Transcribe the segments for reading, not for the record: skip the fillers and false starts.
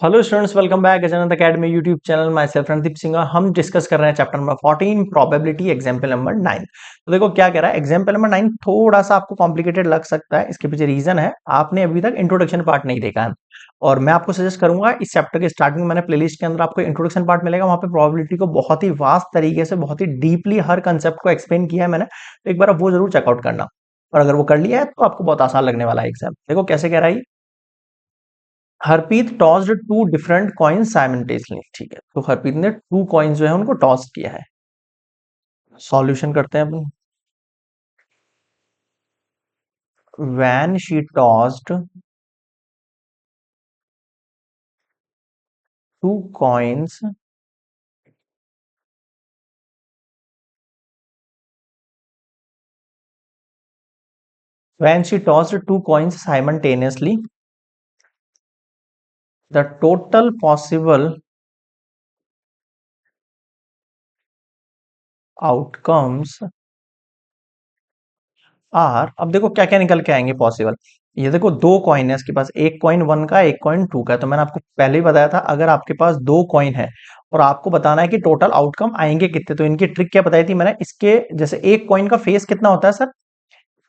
Hello students, welcome back अजनंत academy YouTube channel. Myself Randeep Singh. हम discuss कर रहे हैं chapter number 14 probability example number 9। तो देखो क्या कह रहा है, एग्जाम्पल नंबर 9 थोड़ा सा आपको कॉम्प्लिकेटेड लग सकता है। इसके पीछे रीजन है, आपने अभी तक इंट्रोडक्शन पार्ट नहीं देखा है। और मैं आपको सजेस्ट करूंगा, इस चैप्टर के स्टार्टिंग में मैंने प्लेलिस्ट के अंदर आपको इंट्रोडक्शन पार्ट मिलेगा, वहां पे प्रोबेबिलिटी को बहुत ही वास्ट तरीके से, बहुत ही डीपली हर कंसेप्ट को एक्सप्लेन किया है मैंने। तो एक बार आप वो जरूर चेकआउट करना, और अगर वो कर लिया है तो आपको बहुत आसान लगने वाला है एग्जाम। देखो कैसे कह रहा है, Harpreet tossed two different coins simultaneously. ठीक है, तो हरप्रीत ने टू कॉइन्स जो है उनको टॉस किया है। सॉल्यूशन करते हैं अपन। When she tossed two coins when she tossed two coins simultaneously, the total possible outcomes are. अब देखो क्या क्या निकल के आएंगे पॉसिबल। ये देखो दो कॉइन है इसके पास, एक कॉइन वन का, एक कॉइन टू का। तो मैंने आपको पहले ही बताया था, अगर आपके पास दो कॉइन है और आपको बताना है कि टोटल आउटकम आएंगे कितने, तो इनकी ट्रिक क्या बताई थी मैंने। इसके जैसे एक कॉइन का फेस कितना होता है सर,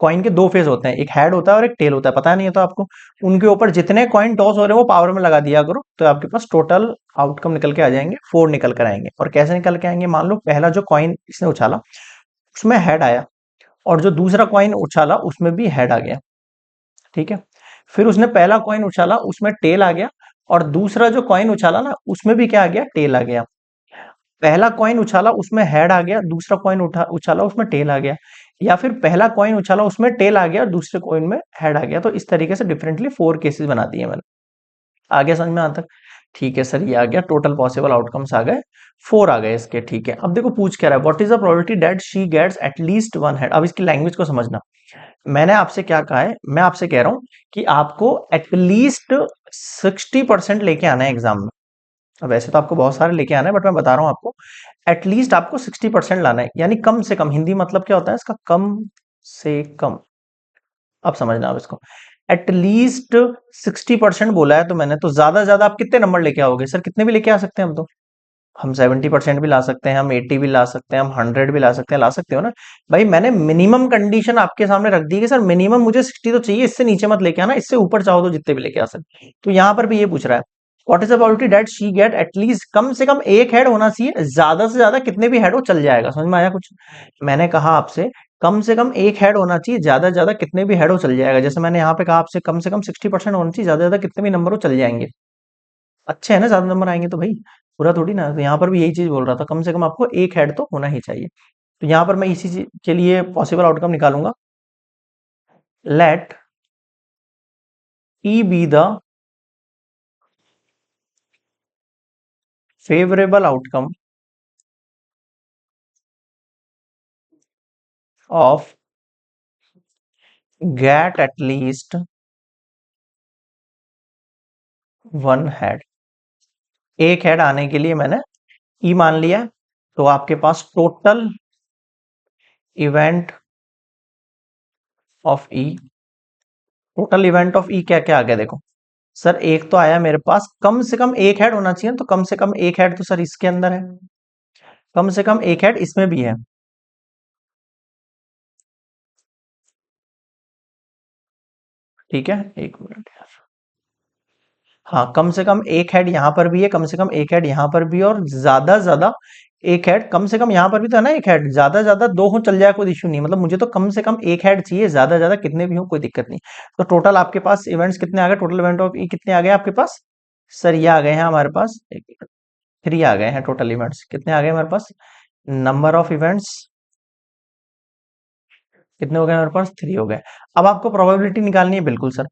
कॉइन के दो फेस होते हैं, एक हेड होता है और एक टेल होता है, पता नहीं है तो आपको। उनके ऊपर जितने कॉइन टॉस हो रहे हैं वो पावर में लगा दिया करो, तो आपके पास टोटल आउटकम निकल के आ जाएंगे, 4 निकल कर आएंगे। और कैसे निकल के आएंगे, मान लो पहला जो कॉइन इसने उछाला उसमें हेड आया, और जो दूसरा कॉइन उछाला उसमें भी हेड आ गया। ठीक है, फिर उसने पहला कॉइन उछाला उसमें टेल आ गया, और दूसरा जो कॉइन उछाला ना उसमें भी क्या आ गया, टेल आ गया। पहला कॉइन उछाला उसमें हेड आ गया, दूसरा कॉइन उछाला उसमें टेल आ गया। या फिर पहला कॉइन उछाला उसमें टेल आ गया, दूसरे कॉइन में हेड आ गया। तो इस तरीके से डिफरेंटली 4 केसेस बना दिए मैंने। आ गया समझ में आता? ठीक है सर, ये आ गया, टोटल पॉसिबल आउटकम्स आ गए, 4 आ गए इसके। ठीक है, अब देखो पूछ क्या रहा है, what is the probability that she gets at least one head. अब इसकी लैंग्वेज को समझना। मैंने आपसे क्या कहा है, मैं आपसे कह रहा हूं कि आपको एटलीस्ट 60% लेके आना है एग्जाम में। अब वैसे तो आपको बहुत सारे लेके आना है, बट मैं बता रहा हूं आपको, एटलीस्ट आपको 60% लाना है। यानी कम से कम, हिंदी मतलब क्या होता है इसका, कम से कम। अब समझना आप इसको, एटलीस्ट 60% बोला है तो मैंने, तो ज्यादा से ज्यादा आप कितने नंबर लेके आओगे सर, कितने भी लेके आ सकते हैं हम तो। हम 70% भी ला सकते हैं, हम 80 भी ला सकते हैं, हम 100 भी ला सकते हैं, ला सकते हो ना भाई। मैंने मिनिमम कंडीशन आपके सामने रख दी कि सर मिनिमम मुझे 60 तो चाहिए, इससे नीचे मत लेके आना, इससे ऊपर चाहो तो जितने भी लेके आ सकते। तो यहां पर भी ये पूछ रहा है, what is the probability that she get at least, कम से कम एक हेड होना चाहिए, ज्यादा से ज्यादा कितने भी हेड हो चल जाएगा। समझ में आया कुछ? मैंने कहा आपसे कम से कम एक हेड होना चाहिए, ज्यादा से ज्यादा कितने भी हेड हो चल जाएगा। जैसे मैंने यहाँ पे कहा आपसे कम से कम 60% होना चाहिए, ज्यादा से ज्यादा कितने भी नंबर हो चल जाएंगे। अच्छे है ना, ज्यादा नंबर आएंगे तो भाई, पूरा थोड़ी ना। तो यहाँ पर भी यही चीज बोल रहा था, कम से कम आपको एक हेड तो होना ही चाहिए। तो यहाँ पर मैं इसी चीज के लिए पॉसिबल आउटकम निकालूंगा। Let e be the favourable outcome of get at least one head. एक हेड आने के लिए मैंने ई मान लिया, तो आपके पास total event of e, total event of e क्या क्या आ गया देखो। सर एक तो आया मेरे पास, कम से कम एक हेड होना चाहिए, तो कम से कम एक हेड तो सर इसके अंदर है, कम से कम एक हेड इसमें भी है। ठीक है, एक मिनट यार। हाँ, कम से कम एक हेड यहाँ पर भी है, कम से कम एक हेड यहाँ पर भी है, और ज्यादा से ज्यादा एक हेड कम से कम यहाँ पर भी तो है ना एक हेड, ज्यादा से ज्यादा दो हो चल जाए कोई इश्यू नहीं। मतलब मुझे तो कम से कम एक हेड चाहिए, ज्यादा से ज्यादा कितने भी हो कोई दिक्कत नहीं। तो टोटल आपके पास इवेंट्स कितने आ गए, टोटल इवेंट ऑफ ई कितने आ गए आपके पास? सर ये आ गए हैं हमारे पास, 3 आ गए हैं। टोटल इवेंट्स कितने आ गए हमारे पास, नंबर ऑफ इवेंट्स कितने हो गए हमारे पास, 3 हो गए। अब आपको प्रोबेबिलिटी निकालनी है, बिल्कुल सर।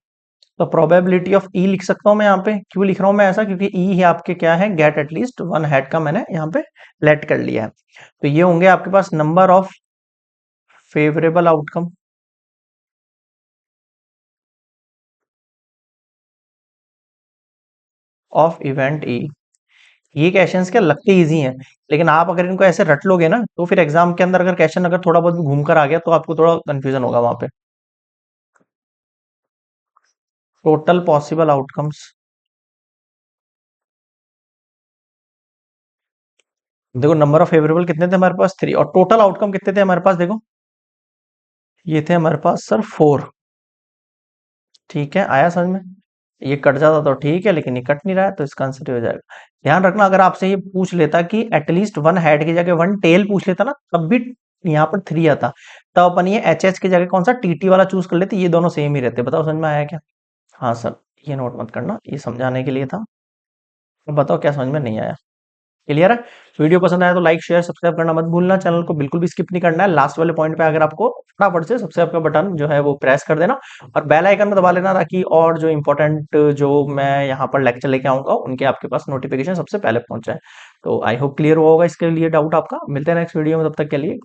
तो प्रोबेबिलिटी ऑफ ई लिख सकता हूं मैं यहाँ पे। क्यों लिख रहा हूं मैं ऐसा, क्योंकि ई ही आपके क्या है, गेट एटलीस्ट वन हेड का मैंने यहाँ पे लेट कर लिया है। तो ये होंगे आपके पास number of favourable outcome of event e. ये क्वेश्चंस क्या लगते इजी हैं, लेकिन आप अगर इनको ऐसे रट लोगे ना, तो फिर एग्जाम के अंदर अगर क्वेश्चन अगर थोड़ा बहुत भी घूम कर आ गया तो आपको थोड़ा कंफ्यूजन होगा वहां पे। टोटल पॉसिबल आउटकम्स देखो नंबर ऑफ फेवरेबल कितने थे हमारे पास, 3, और टोटल आउटकम कितने थे हमारे पास, देखो ये थे हमारे पास सर 4। ठीक है, आया समझ में। ये कट जाता तो ठीक है, लेकिन ये कट नहीं रहा है, तो इसका आंसर ये हो जाएगा। ध्यान रखना, अगर आपसे ये पूछ लेता कि एटलीस्ट वन हेड की जगह वन टेल पूछ लेता ना, तब भी यहाँ पर 3 आता। तब अपन ये एच एच की जगह कौन सा टीटी वाला चूज कर लेते, ये दोनों सेम ही रहते। बताओ समझ में आया क्या? हाँ सर, ये नोट मत करना, ये समझाने के लिए था। अब बताओ क्या समझ में नहीं आया। क्लियर है? वीडियो पसंद आया तो लाइक शेयर सब्सक्राइब करना मत भूलना, चैनल को बिल्कुल भी स्किप नहीं करना है। लास्ट वाले पॉइंट पे अगर आपको फटाफट से सब्सक्राइब का बटन जो है वो प्रेस कर देना, और बेल आइकन में दबा लेना, ताकि और जो इंपॉर्टेंट जो मैं यहाँ पर लेक्चर लेके आऊंगा उनके आपके पास नोटिफिकेशन सबसे पहले पहुंच जाए। तो आई होप क्लियर हुआ होगा इसके लिए डाउट आपका। मिलते हैं नेक्स्ट वीडियो में, तब तक के लिए